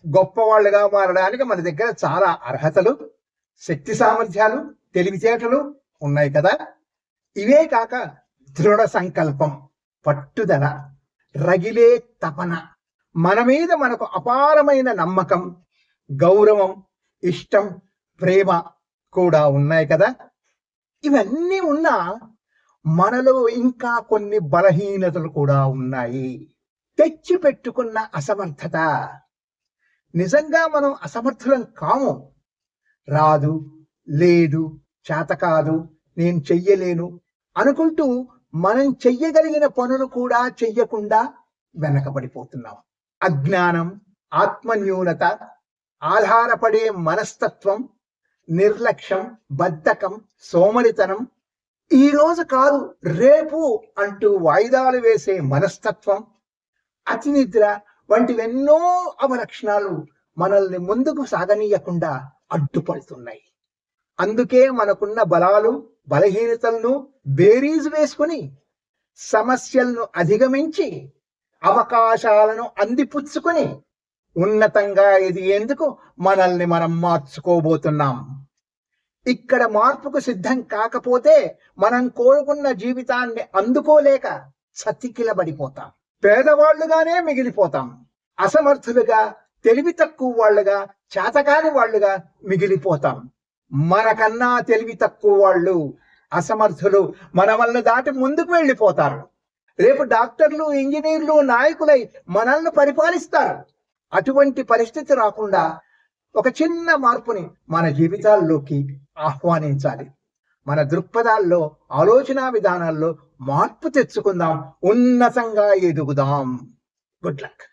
గొప్పవాళ్ళుగా మారడానికి మన దగ్గర చాలా అర్హతలు, శక్తి సామర్థ్యాలు, తెలివితేటలు ఉన్నాయి కదా. ఇవే కాక దృఢ సంకల్పం, పట్టుదల, రగిలే తపన, మన మీద మనకు అపారమైన నమ్మకం, గౌరవం, ఇష్టం, ప్రేమ కూడా ఉన్నాయి కదా. ఇవన్నీ ఉన్నా మనలో ఇంకా కొన్ని బలహీనతలు కూడా ఉన్నాయి. తెచ్చిపెట్టుకున్న అసమర్థత. నిజంగా మనం అసమర్థులం కాము. రాదు, లేదు, చేత కాదు, నేను చెయ్యలేను అనుకుంటూ మనం చెయ్యగలిగిన పనులు కూడా చెయ్యకుండా వెనకబడిపోతున్నాం. అజ్ఞానం, ఆత్మన్యూనత, ఆధారపడే మనస్తత్వం, నిర్లక్ష్యం, బద్ధకం, సోమరితనం, ఈ రోజు కాదు రేపు అంటూ వాయిదాలు వేసే మనస్తత్వం, అతినిద్ర వంటివెన్నో అవలక్షణాలు మనల్ని ముందుకు సాగనీయకుండా అడ్డుపడుతున్నాయి. అందుకే మనకున్న బలాలు, బలహీనతలను బేరీజు వేసుకుని సమస్యలను అధిగమించి అవకాశాలను అందిపుచ్చుకొని ఉన్నతంగా ఎదిగేందుకు మనల్ని మనం మార్చుకోబోతున్నాం. ఇక్కడ మార్పుకు సిద్ధం కాకపోతే మనం కోరుకున్న జీవితాన్ని అందుకోలేక చతికిలబడిపోతాం. పేదవాళ్లుగానే మిగిలిపోతాం. అసమర్థులుగా, తెలివి తక్కువ వాళ్ళుగా, చేతకాని వాళ్ళుగా మిగిలిపోతాం. మనకన్నా తెలివి తక్కువ వాళ్ళు, అసమర్థులు మన వల్ల దాటి ముందుకు వెళ్ళిపోతారు. రేపు డాక్టర్లు, ఇంజనీర్లు, నాయకులై మనల్ని పరిపాలిస్తారు. అటువంటి పరిస్థితి రాకుండా ఒక చిన్న మార్పుని మన జీవితాల్లోకి ఆహ్వానించాలి. మన దృక్పథాల్లో, ఆలోచన విధానాల్లో మార్పు తెచ్చుకుందాం, ఉన్నతంగా ఎదుగుదాం. Good luck.